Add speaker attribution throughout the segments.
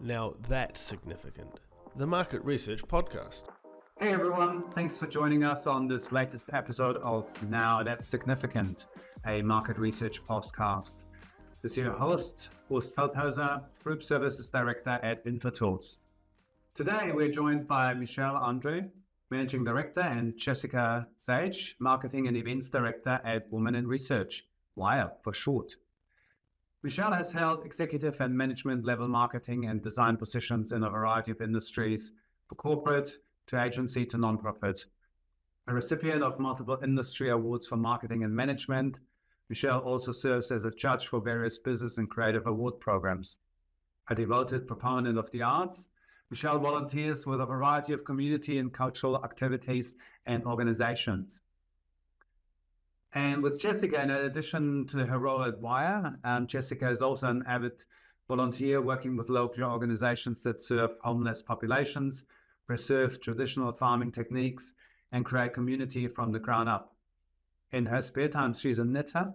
Speaker 1: Now that's significant. The Market Research Podcast.
Speaker 2: Hey everyone, thanks for joining us on this latest episode of Now That's Significant, a market research podcast. This is your host, Horst Feldhaeuser, Group Services Director at Infotools. Today we're joined by Michelle Andre, Managing Director, and Jessica Sage, Marketing and Events Director at Women in Research, WIRE for short. Michelle has held executive and management level marketing and design positions in a variety of industries, for corporate to agency to nonprofit. A recipient of multiple industry awards for marketing and management, Michelle also serves as a judge for various business and creative award programs. A devoted proponent of the arts, Michelle volunteers with a variety of community and cultural activities and organizations. And with Jessica, in addition to her role at WIRE, Jessica is also an avid volunteer working with local organizations that serve homeless populations, preserve traditional farming techniques, and create community from the ground up. In her spare time, she's a knitter,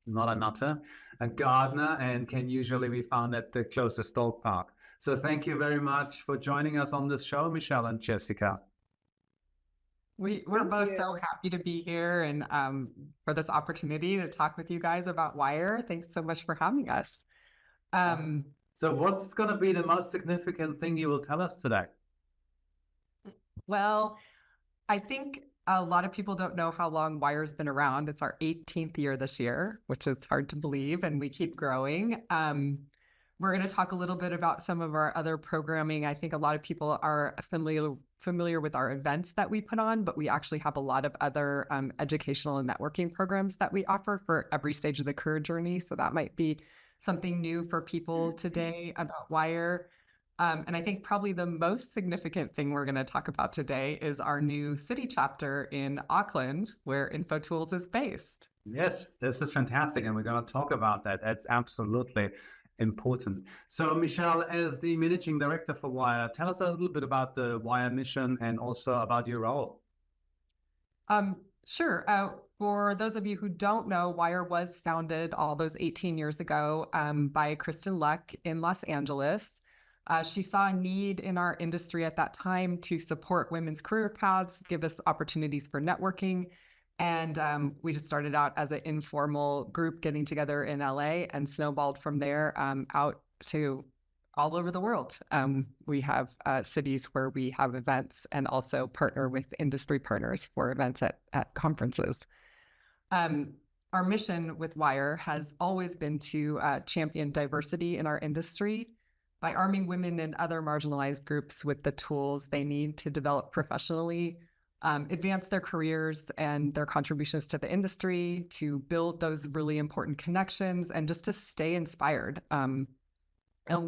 Speaker 2: not a nutter, a gardener, and can usually be found at the closest dog park. So thank you very much for joining us on this show, Michelle and Jessica.
Speaker 3: We're both so happy to be here and for this opportunity to talk with you guys about WIRE. Thanks so much for having us.
Speaker 2: So what's going to be the most significant thing you will tell us today?
Speaker 3: Well, I think a lot of people don't know how long WIRE's been around. It's our 18th year this year, which is hard to believe, and we keep growing. We're going to talk a little bit about some of our other programming. I think a lot of people are familiar with our events that we put on, but we actually have a lot of other educational and networking programs that we offer for every stage of the career journey. So that might be something new for people today about WIRE. And I think probably the most significant thing we're going to talk about today is our new city chapter in Auckland, where Infotools is based.
Speaker 2: Yes, this is fantastic. And we're going to talk about that. That's absolutely important. So Michelle, as the Managing Director for WIRE, tell us a little bit about the WIRE mission and also about your role.
Speaker 3: Sure. For those of you who don't know, WIRE was founded all those 18 years ago by Kristen Luck in Los Angeles. She saw a need in our industry at that time to support women's career paths, give us opportunities for networking. And we just started out as an informal group getting together in LA and snowballed from there out to all over the world. We have cities where we have events and also partner with industry partners for events at conferences. Our mission with WIRE has always been to champion diversity in our industry by arming women and other marginalized groups with the tools they need to develop professionally, advance their careers and their contributions to the industry, to build those really important connections, and just to stay inspired. And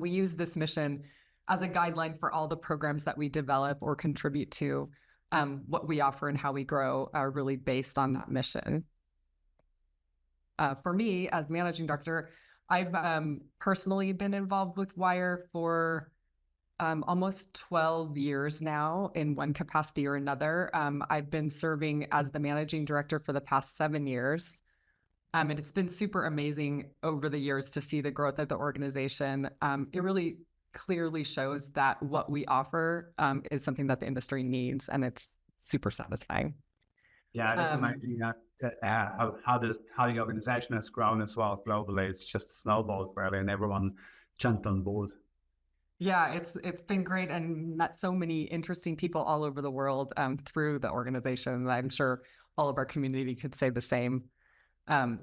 Speaker 3: we use this mission as a guideline for all the programs that we develop or contribute to. What we offer and how we grow are really based on that mission. For me, as Managing Director, I've personally been involved with WIRE for almost 12 years now in one capacity or another. I've been serving as the Managing Director for the past 7 years. And it's been super amazing over the years to see the growth of the organization. It really clearly shows that what we offer is something that the industry needs, and it's super satisfying.
Speaker 2: Yeah, it's amazing how the organization has grown as well globally. It's just snowballed really, and everyone jumped on board.
Speaker 3: Yeah, it's been great and met so many interesting people all over the world through the organization. I'm sure all of our community could say the same. As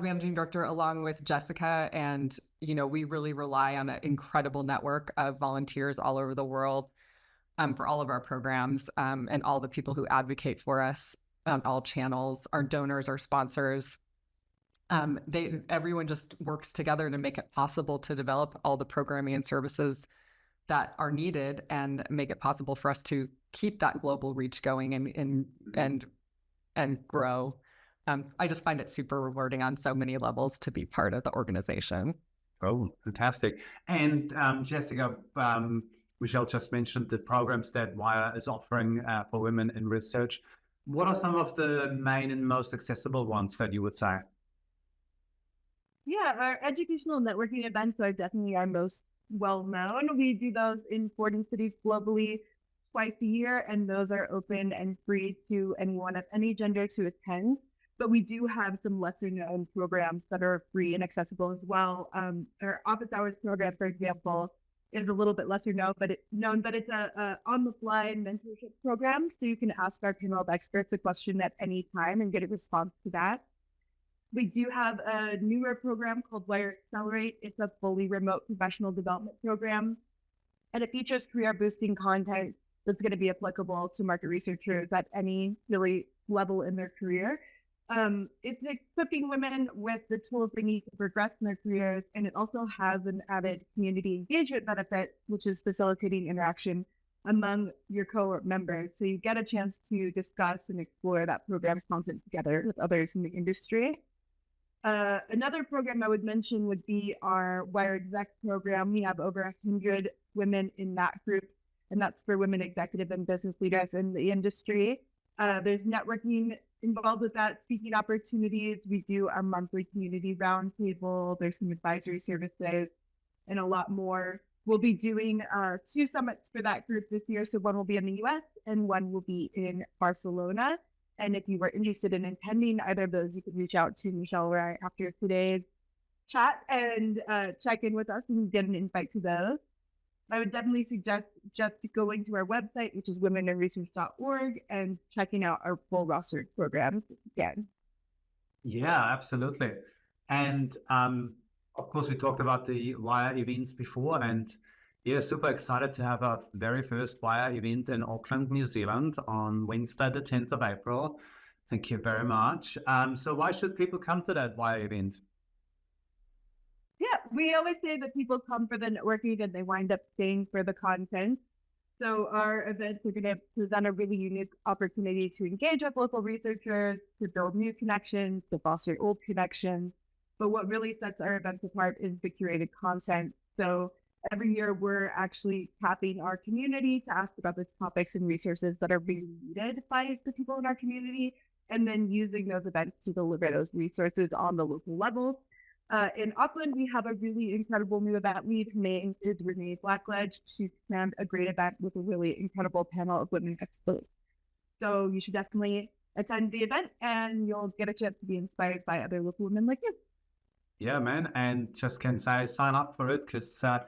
Speaker 3: Managing Director, along with Jessica, and we really rely on an incredible network of volunteers all over the world for all of our programs, and all the people who advocate for us on all channels, our donors, our sponsors. Everyone just works together to make it possible to develop all the programming and services that are needed and make it possible for us to keep that global reach going and grow. I just find it super rewarding on so many levels to be part of the organization.
Speaker 2: Oh, fantastic. And Jessica, Michelle just mentioned the programs that WIRE is offering for women in research. What are some of the main and most accessible ones that you would say?
Speaker 4: Yeah, our educational networking events are definitely our most well known. We do those in 40 cities globally twice a year, and those are open and free to anyone of any gender to attend. But we do have some lesser known programs that are free and accessible as well. Our office hours program, for example, is a little bit lesser known, but it's a on the fly mentorship program. So you can ask our panel of experts a question at any time and get a response to that. We do have a newer program called Wire Accelerate. It's a fully remote professional development program, and it features career boosting content that's going to be applicable to market researchers at any really level in their career. It's equipping women with the tools they need to progress in their careers, and it also has an added community engagement benefit, which is facilitating interaction among your cohort members. So you get a chance to discuss and explore that program's content together with others in the industry. Another program I would mention would be our Wire Exec program. We have over 100 women in that group, and that's for women executive and business leaders in the industry. There's networking involved with that, speaking opportunities. We do our monthly community roundtable. There's some advisory services and a lot more. We'll be doing 2 summits for that group this year. So one will be in the US and one will be in Barcelona. And if you were interested in attending either of those, you can reach out to Michelle or I after today's chat and check in with us and get an invite to those. I would definitely suggest just going to our website, which is womeninresearch.org, and checking out our full roster of programs again.
Speaker 2: Yeah, absolutely. And of course, we talked about the Wire events before, and yeah, super excited to have our very first Wire event in Auckland, New Zealand on Wednesday, the 10th of April. Thank you very much. So why should people come to that Wire event?
Speaker 4: Yeah, we always say that people come for the networking and they wind up staying for the content. So our events are going to present a really unique opportunity to engage with local researchers, to build new connections, to foster old connections. But what really sets our events apart is the curated content. So every year we're actually tapping our community to ask about the topics and resources that are being needed by the people in our community, and then using those events to deliver those resources on the local level. In Auckland, we have a really incredible new event lead. Her name is Renee Blackledge. She's planned a great event with a really incredible panel of women experts. So you should definitely attend the event and you'll get a chance to be inspired by other local women like you.
Speaker 2: Yeah, man. And just can say sign up for it because I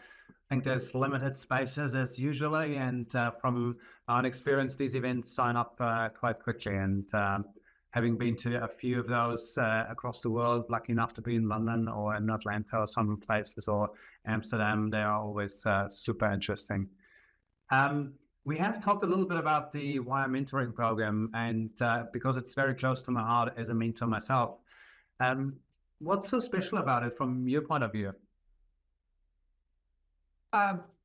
Speaker 2: think there's limited spaces as usually. And from our experience, these events sign up quite quickly. And having been to a few of those across the world, lucky enough to be in London or in Atlanta or some places or Amsterdam, they are always super interesting. We have talked a little bit about the Wire mentoring program, and because it's very close to my heart as a mentor myself, what's so special about it from your point of view?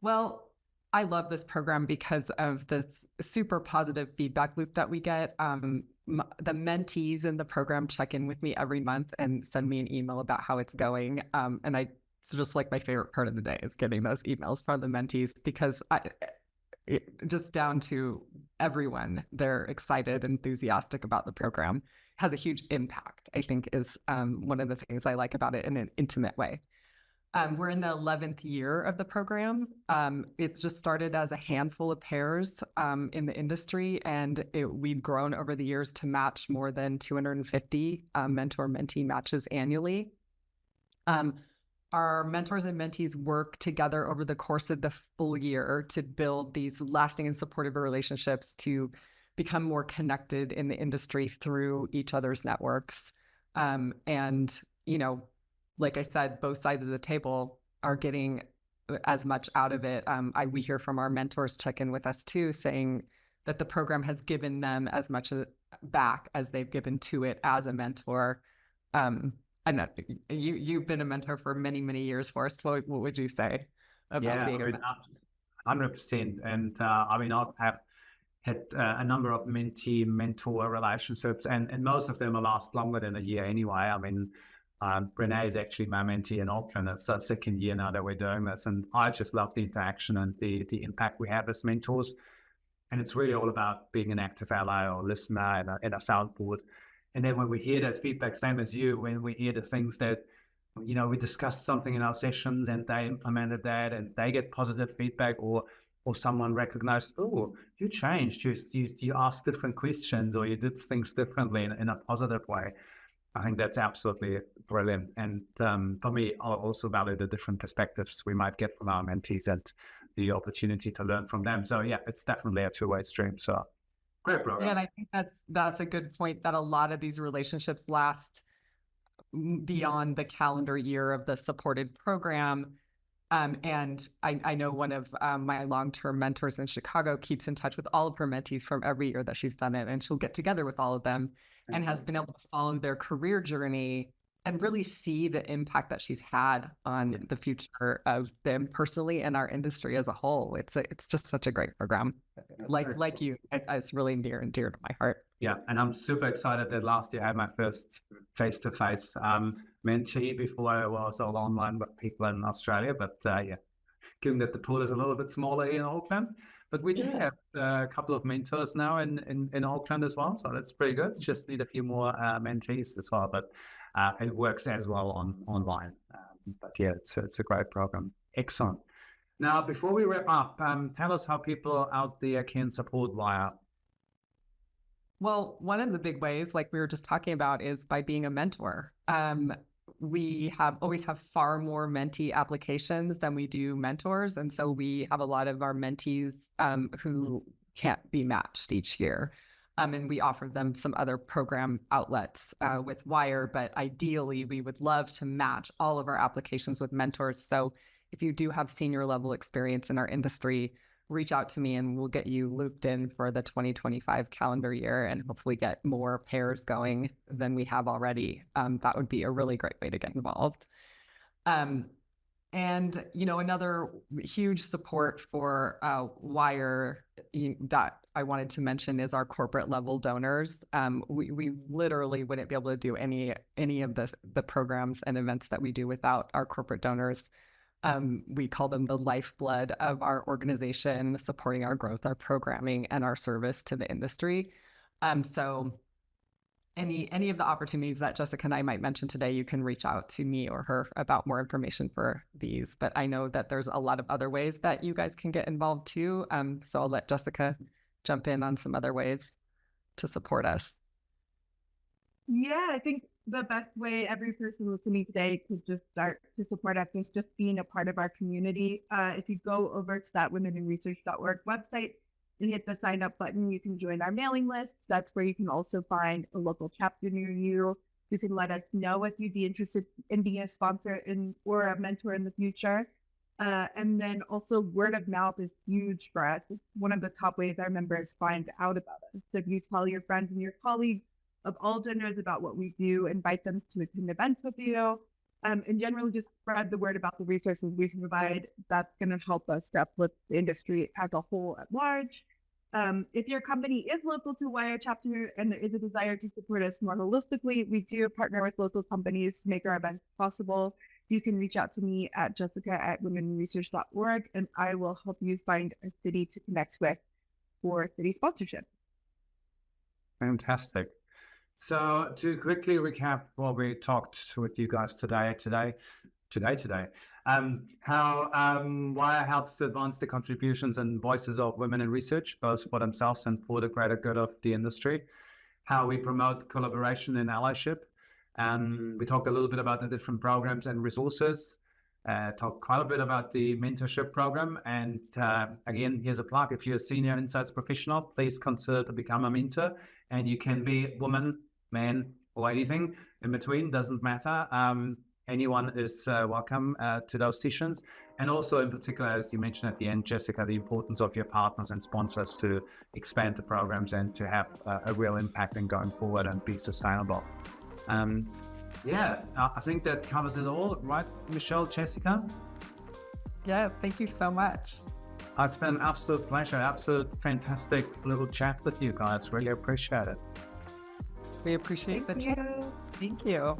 Speaker 3: Well, I love this program because of this super positive feedback loop that we get. The mentees in the program check in with me every month and send me an email about how it's going. And it's just like my favorite part of the day is getting those emails from the mentees because just down to everyone, they're excited, enthusiastic about the program. It has a huge impact, I think, is one of the things I like about it in an intimate way. We're in the 11th year of the program. It's just started as a handful of pairs in the industry, and we've grown over the years to match more than 250 mentor-mentee matches annually. Our mentors and mentees work together over the course of the full year to build these lasting and supportive relationships to become more connected in the industry through each other's networks. And, you know, like I said, both sides of the table are getting as much out of it. We hear from our mentors check in with us too, saying that the program has given them as much back as they've given to it as a mentor. I know you've been a mentor for many, many years, Horst. What would you say about being a mentor?
Speaker 2: 100%. And I mean, I've had a number of mentee-mentor relationships, and most of them will last longer than a year anyway. I mean, Renee is actually my mentee in Auckland. It's our second year now that we're doing this. And I just love the interaction and the impact we have as mentors. And it's really all about being an active ally or listener in a soundboard. And then when we hear that feedback, same as you, when we hear the things that we discussed something in our sessions and they implemented that and they get positive feedback, or someone recognized, oh, you changed, you asked different questions, or you did things differently in a positive way. I think that's absolutely brilliant. And for me, I also value the different perspectives we might get from our mentees and the opportunity to learn from them. So yeah, it's definitely a two-way stream. So great program.
Speaker 3: Yeah, and I think that's a good point, that a lot of these relationships last beyond the calendar year of the supported program. And I know one of my long-term mentors in Chicago keeps in touch with all of her mentees from every year that she's done it, and she'll get together with all of them and has been able to follow their career journey and really see the impact that she's had on the future of them personally and our industry as a whole. It's just such a great program. Like you, it's really near and dear to my heart.
Speaker 2: Yeah, and I'm super excited that last year I had my first face-to-face mentee. Before I was all online with people in Australia, but yeah, given that the pool is a little bit smaller in Auckland, but we do have a couple of mentors now in Auckland as well, so that's pretty good. Just need a few more mentees as well, but it works as well online. But yeah, it's a great program. Excellent. Now, before we wrap up, tell us how people out there can support Wire.
Speaker 3: Well, one of the big ways, like we were just talking about, is by being a mentor. We always have far more mentee applications than we do mentors. And so we have a lot of our mentees who can't be matched each year. And we offer them some other program outlets with Wire, but ideally we would love to match all of our applications with mentors. So if you do have senior level experience in our industry, reach out to me and we'll get you looped in for the 2025 calendar year and hopefully get more pairs going than we have already. That would be a really great way to get involved. And, another huge support for Wire that I wanted to mention is our corporate level donors. We literally wouldn't be able to do any of the programs and events that we do without our corporate donors. We call them the lifeblood of our organization, supporting our growth, our programming, and our service to the industry. So any of the opportunities that Jessica and I might mention today, you can reach out to me or her about more information for these. But I know that there's a lot of other ways that you guys can get involved too. So I'll let Jessica jump in on some other ways to support us.
Speaker 4: Yeah, I think the best way every person listening today could just start to support us is just being a part of our community. If you go over to that womeninresearch.org website and hit the sign up button, you can join our mailing list. That's where you can also find a local chapter near you. You can let us know if you'd be interested in being a sponsor or a mentor in the future. And then also word of mouth is huge for us. It's one of the top ways our members find out about us. So if you tell your friends and your colleagues of all genders about what we do, invite them to attend events with you, and generally just spread the word about the resources we can provide. That's going to help us to uplift the industry as a whole at large. If your company is local to Wire chapter and there is a desire to support us more holistically, we do partner with local companies to make our events possible. You can reach out to me at jessica@womeninresearch.org, and I will help you find a city to connect with for city sponsorship.
Speaker 2: Fantastic. So to quickly recap what we talked with you guys today, how Wire helps to advance the contributions and voices of women in research, both for themselves and for the greater good of the industry, how we promote collaboration and allyship. We talked a little bit about the different programs and resources, talked quite a bit about the mentorship program. And again, here's a plug. If you're a senior insights professional, please consider to become a mentor. And you can be woman, man, or anything in between, doesn't matter. Anyone is welcome to those sessions. And also in particular, as you mentioned at the end, Jessica, the importance of your partners and sponsors to expand the programs and to have a real impact in going forward and be sustainable. I think that covers it all, right, Michelle, Jessica?
Speaker 3: Yes, thank you so much.
Speaker 2: It's been an absolute pleasure, absolute fantastic little chat with you guys. Really appreciate it.
Speaker 3: We appreciate the chat. Thank you.